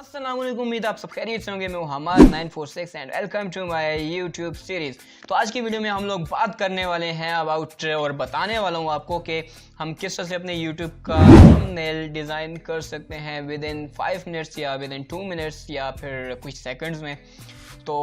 अस्सलाम वालेकुम, उम्मीद आप सब खैरियत से होंगे। मैं हूं Hamad 946 and welcome to my YouTube series. तो आज की वीडियो में हम लोग बात करने वाले हैं अबाउट और बताने वाला हूं आपको कि हम किस तरह से अपने यूट्यूब का थंबनेल डिज़ाइन कर सकते हैं विद इन 5 मिनट्स या विद इन 2 मिनट्स या फिर कुछ सेकंड्स में। तो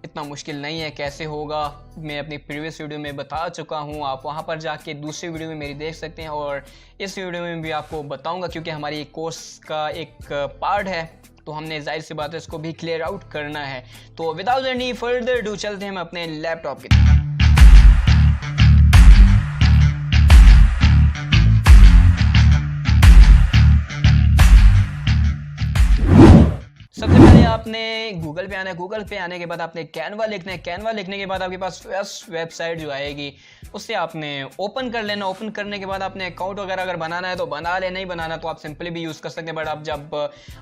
इतना मुश्किल नहीं है, कैसे होगा मैं अपनी प्रीवियस वीडियो में बता चुका हूँ। आप वहाँ पर जाके दूसरी वीडियो में मेरी देख सकते हैं और इस वीडियो में भी आपको बताऊँगा, क्योंकि हमारी कोर्स का एक पार्ट है तो हमने जाहिर सी बात है इसको भी क्लियर आउट करना है। तो विदाउट एनी फर्दर डू चलते हैं हम अपने लैपटॉप की तरफ। सबसे पहले आपने गूगल पे आना है। गूगल पे आने के बाद आपने कैनवा लिखना है। कैनवा लिखने के बाद आपके पास फर्स्ट वेबसाइट जो आएगी उससे आपने ओपन कर लेना। ओपन करने के बाद आपने अकाउंट वगैरह अगर बनाना है तो बना ले, नहीं बनाना तो आप सिंपली भी यूज़ कर सकते हैं। बट आप जब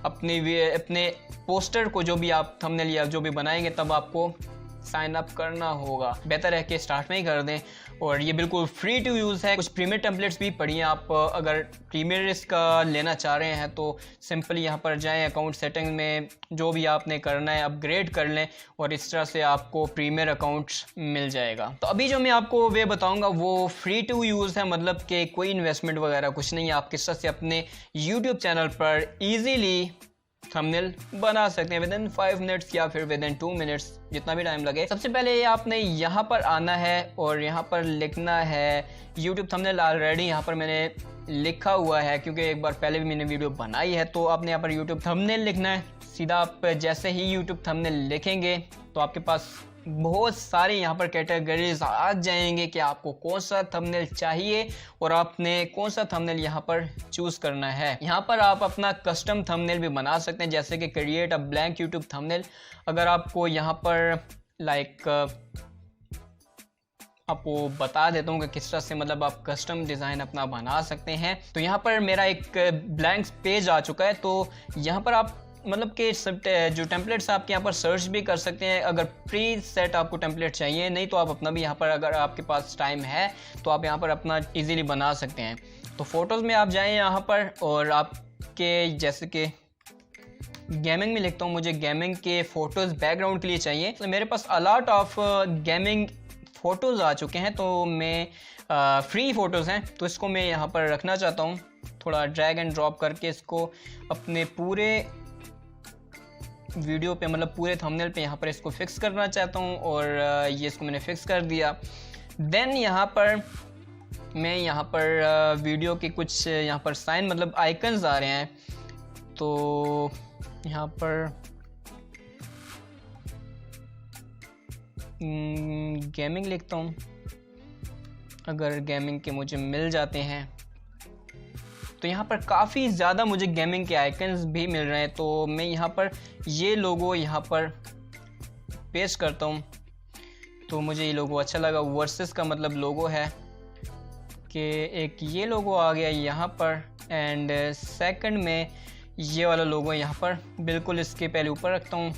अपने पोस्टर को जो भी आप थंबनेल या जो भी बनाएंगे तब आपको साइन अप करना होगा। बेहतर है कि स्टार्ट में ही कर दें। और ये बिल्कुल फ्री टू यूज़ है। कुछ प्रीमियर टेम्पलेट्स भी पढ़िए आप। अगर प्रीमियर इसका लेना चाह रहे हैं तो सिंपली यहाँ पर जाएं, अकाउंट सेटिंग में जो भी आपने करना है अपग्रेड कर लें और इस तरह से आपको प्रीमियर अकाउंट मिल जाएगा। तो अभी जो मैं आपको वे बताऊँगा वो फ्री टू यूज़ है, मतलब कि कोई इन्वेस्टमेंट वगैरह कुछ नहीं है। आप किस तरह से अपने यूट्यूब चैनल पर ईजीली थंबनेल बना सकते हैं विद इन 5 मिनट्स या फिर विद इन 2 मिनट्स, जितना भी टाइम लगे। सबसे पहले आपने यहाँ पर आना है और यहाँ पर लिखना है यूट्यूब थंबनेल। ऑलरेडी यहाँ पर मैंने लिखा हुआ है क्योंकि एक बार पहले भी मैंने वीडियो बनाई है। तो आपने यहाँ पर यूट्यूब थंबनेल लिखना है। सीधा आप जैसे ही यूट्यूब थंबनेल लिखेंगे तो आपके पास बहुत सारे यहाँ पर कैटेगरीज आ जाएंगे कि आपको कौन सा थंबनेल चाहिए और आपने कौन सा थंबनेल यहाँ पर चूज करना है। यहाँ पर आप अपना कस्टम थंबनेल भी बना सकते हैं, जैसे कि create a blank YouTube thumbnail. अगर आपको यहाँ पर आपको बता देता हूँ कि किस तरह से मतलब आप कस्टम डिज़ाइन अपना बना सकते हैं। तो यहाँ पर मेरा एक ब्लैंक पेज आ चुका है। तो यहाँ पर आप मतलब कि सब जो टेम्पलेट्स आपके यहाँ पर सर्च भी कर सकते हैं। अगर प्री सेट आपको टेम्पलेट चाहिए, नहीं तो आप अपना भी यहाँ पर अगर आपके पास टाइम है तो आप यहाँ पर अपना इजीली बना सकते हैं। तो फोटोज़ में आप जाएं यहाँ पर और आपके जैसे कि गेमिंग में लिखता हूँ, मुझे गेमिंग के फ़ोटोज़ बैकग्राउंड के लिए चाहिए। तो मेरे पास अलॉट ऑफ गेमिंग फ़ोटोज़ आ चुके हैं। तो मैं फ्री फ़ोटोज़ हैं तो इसको मैं यहाँ पर रखना चाहता हूँ। थोड़ा ड्रैग एंड ड्रॉप करके इसको अपने पूरे वीडियो पे मतलब पूरे थंबनेल पे यहाँ पर इसको फिक्स करना चाहता हूँ और ये इसको मैंने फिक्स कर दिया। देन यहाँ पर मैं यहाँ पर वीडियो के कुछ यहाँ पर साइन मतलब आइकन्स आ रहे हैं। तो यहाँ पर गेमिंग लिखता हूँ। अगर गेमिंग के मुझे मिल जाते हैं तो यहाँ पर काफ़ी ज़्यादा मुझे गेमिंग के आइकन्स भी मिल रहे हैं। तो मैं यहाँ पर ये लोगो यहाँ पर पेस्ट करता हूँ। तो मुझे ये लोगो अच्छा लगा। वर्सेस का मतलब लोगो है कि एक ये लोगो आ गया यहाँ पर एंड सेकंड में ये वाला लोगो यहाँ पर बिल्कुल इसके पहले ऊपर रखता हूँ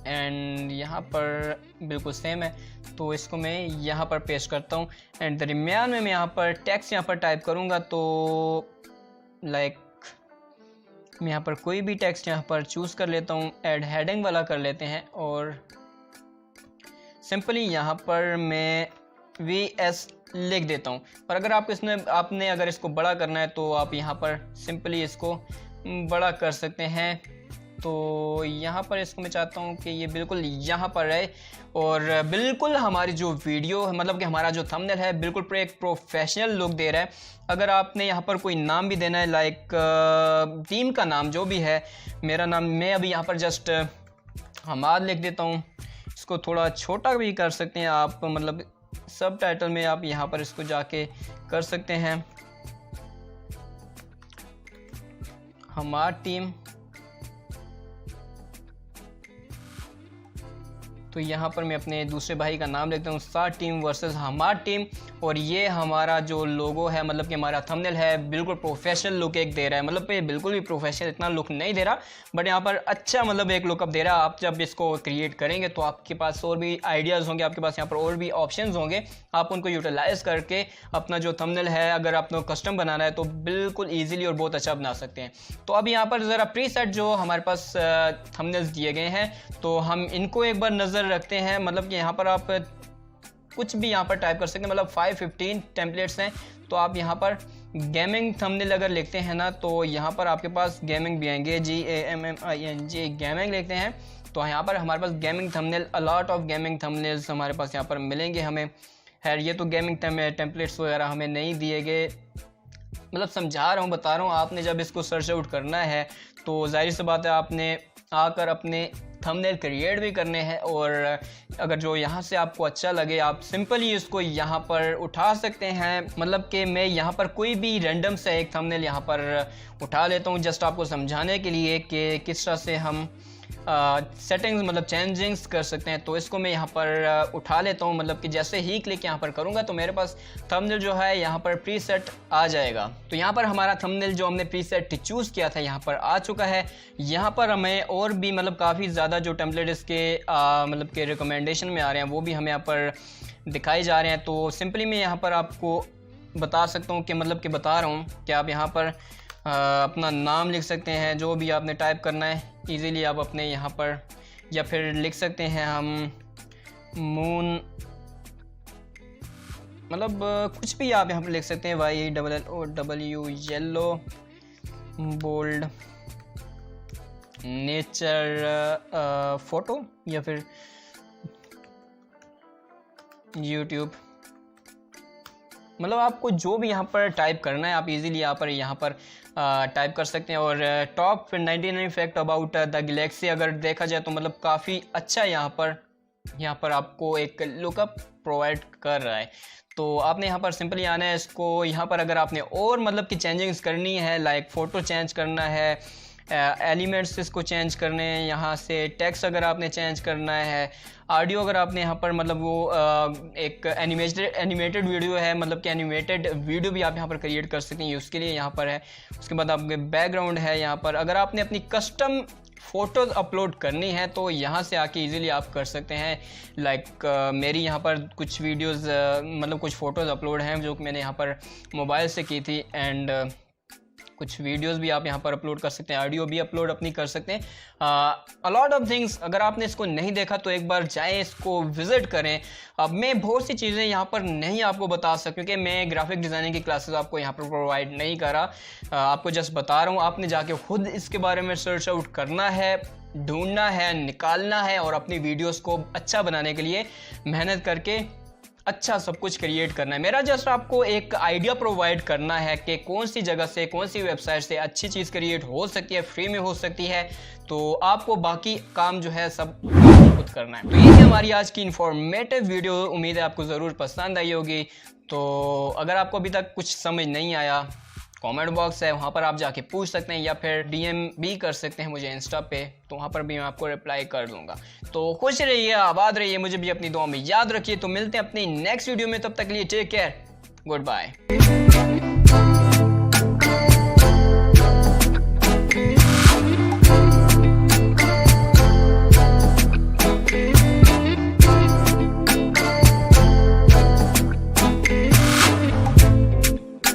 एंड यहाँ पर बिल्कुल सेम है। तो इसको मैं यहाँ पर पेस्ट करता हूँ एंड दरमियान में मैं यहाँ पर टेक्स्ट यहाँ पर टाइप करूँगा। तो मैं यहाँ पर कोई भी टेक्स्ट यहाँ पर चूज़ कर लेता हूँ। ऐड हेडिंग वाला कर लेते हैं और सिंपली यहाँ पर मैं VS लिख देता हूँ। पर अगर आपने अगर इसको बड़ा करना है तो आप यहाँ पर सिंपली इसको बड़ा कर सकते हैं। तो यहाँ पर इसको मैं चाहता हूँ कि ये बिल्कुल यहाँ पर रहे और बिल्कुल हमारी जो वीडियो है मतलब कि हमारा जो थंबनेल है बिल्कुल एक प्रोफेशनल लुक दे रहा है। अगर आपने यहाँ पर कोई नाम भी देना है लाइक टीम का नाम जो भी है, मेरा नाम मैं अभी यहाँ पर जस्ट हमाद लिख देता हूँ। इसको थोड़ा छोटा भी कर सकते हैं आप, मतलब सब टाइटल में आप यहाँ पर इसको जाके कर सकते हैं हमार टीम। तो यहाँ पर मैं अपने दूसरे भाई का नाम लिखता हूँ, सार टीम वर्सेस हमार टीम। और ये हमारा जो लोगो है मतलब कि हमारा थंबनेल है बिल्कुल प्रोफेशनल लुक एक दे रहा है, मतलब ये बिल्कुल भी प्रोफेशनल इतना लुक नहीं दे रहा, बट यहाँ पर अच्छा मतलब एक लुकअप दे रहा है। आप जब इसको क्रिएट करेंगे तो आपके पास और भी आइडियाज़ होंगे, आपके पास यहाँ पर और भी ऑप्शंस होंगे, आप उनको यूटिलाइज करके अपना जो थंबनेल है अगर आपको कस्टम बनाना है तो बिल्कुल ईजिली और बहुत अच्छा बना सकते हैं। तो अब यहाँ पर ज़रा प्रीसेट जो हमारे पास थंबनेल्स दिए गए हैं तो हम इनको एक बार नज़र रखते हैं। मतलब कि यहाँ पर आप कुछ भी यहाँ पर टाइप कर सकते हैं, मतलब 515 टेम्पलेट्स हैं। तो आप यहाँ पर गेमिंग थंबनेल अगर लिखते हैं ना तो यहाँ पर आपके पास गेमिंग भी आएंगे, GAMMING गेमिंग लिखते हैं तो यहाँ पर हमारे पास gaming thumbnail, a lot of gaming thumbnails हमारे पास यहाँ पर मिलेंगे हमें। खैर ये तो गेमिंग टेम्पलेट्स वगैरह हमें नहीं दिए गए, मतलब समझा रहा हूँ, बता रहा हूँ। आपने जब इसको सर्च आउट करना है तो जाहिर सी बात है आपने आकर अपने थंबनेल क्रिएट भी करने हैं, और अगर जो यहाँ से आपको अच्छा लगे आप सिंपली इसको यहाँ पर उठा सकते हैं। मतलब कि मैं यहाँ पर कोई भी रैंडम से एक थंबनेल यहाँ पर उठा लेता हूँ जस्ट आपको समझाने के लिए कि किस तरह से हम सेटिंग्स मतलब चेंजिंग्स कर सकते हैं। तो इसको मैं यहाँ पर उठा लेता हूँ, मतलब कि जैसे ही क्लिक यहाँ पर करूँगा तो मेरे पास थंबनेल जो है यहाँ पर प्रीसेट आ जाएगा। तो यहाँ पर हमारा थंबनेल जो हमने प्रीसेट चूज़ किया था यहाँ पर आ चुका है। यहाँ पर हमें और भी मतलब काफ़ी ज़्यादा जो टेम्पलेट इसके मतलब के रिकमेंडेशन में आ रहे हैं वो भी हमें यहाँ पर दिखाए जा रहे हैं। तो सिंपली मैं यहाँ पर आपको बता सकता हूँ कि मतलब कि बता रहा हूँ कि आप यहाँ पर अपना नाम लिख सकते हैं, जो भी आपने टाइप करना है इजीली आप अपने यहाँ पर, या फिर लिख सकते हैं हम मून, मतलब कुछ भी आप यहाँ पर लिख सकते हैं, YLLOW yellow, bold, nature photo, या फिर यूट्यूब, मतलब आपको जो भी यहाँ पर टाइप करना है आप इजीली यहाँ पर टाइप कर सकते हैं। और top 99 fact about the Galaxy अगर देखा जाए तो मतलब काफ़ी अच्छा यहाँ पर आपको एक लुकअप प्रोवाइड कर रहा है। तो आपने यहाँ पर सिंपली आना है इसको, यहाँ पर अगर आपने और मतलब कि चेंजिंग्स करनी है, लाइक फ़ोटो चेंज करना है, एलिमेंट्स इसको चेंज करने हैं, यहाँ से टेक्स्ट अगर आपने चेंज करना है, ऑडियो अगर आपने यहाँ पर मतलब वो एक एनिमेटेड वीडियो है, मतलब कि एनिमेटेड वीडियो भी आप यहाँ पर क्रिएट कर सकते हैं, उसके लिए यहाँ पर है। उसके बाद आपके बैकग्राउंड है यहाँ पर, अगर आपने अपनी कस्टम फ़ोटोज़ अपलोड करनी है तो यहाँ से आके इजीली आप कर सकते हैं। लाइक मेरी यहाँ पर कुछ वीडियोज़ मतलब कुछ फ़ोटोज़ अपलोड हैं जो कि मैंने यहाँ पर मोबाइल से की थी, एंड कुछ वीडियोस भी आप यहाँ पर अपलोड कर सकते हैं, ऑडियो भी अपलोड अपनी कर सकते हैं, अलॉट ऑफ थिंग्स। अगर आपने इसको नहीं देखा तो एक बार जाएं, इसको विज़िट करें। अब मैं बहुत सी चीज़ें यहाँ पर नहीं आपको बता सकता क्योंकि मैं ग्राफिक डिज़ाइनिंग की क्लासेस आपको यहाँ पर प्रोवाइड नहीं कर रहा, आपको जस्ट बता रहा हूँ। आपने जाके खुद इसके बारे में सर्च आउट करना है, ढूंढना है, निकालना है, और अपनी वीडियोस को अच्छा बनाने के लिए मेहनत करके अच्छा सब कुछ क्रिएट करना है। मेरा जस्ट आपको एक आइडिया प्रोवाइड करना है कि कौन सी जगह से, कौन सी वेबसाइट से अच्छी चीज़ क्रिएट हो सकती है, फ्री में हो सकती है। तो आपको बाकी काम जो है सब खुद करना है। तो ये थी हमारी आज की इंफॉर्मेटिव वीडियो, उम्मीद है आपको ज़रूर पसंद आई होगी। तो अगर आपको अभी तक कुछ समझ नहीं आया, कमेंट बॉक्स है वहाँ पर आप जाके पूछ सकते हैं, या फिर DM भी कर सकते हैं मुझे इंस्टा पे, तो वहाँ पर भी मैं आपको रिप्लाई कर दूंगा। तो खुश रहिए, आबाद रहिए, मुझे भी अपनी दुआ में याद रखिए। तो मिलते हैं अपनी नेक्स्ट वीडियो में, तब तक के लिए टेक केयर, गुड बाय।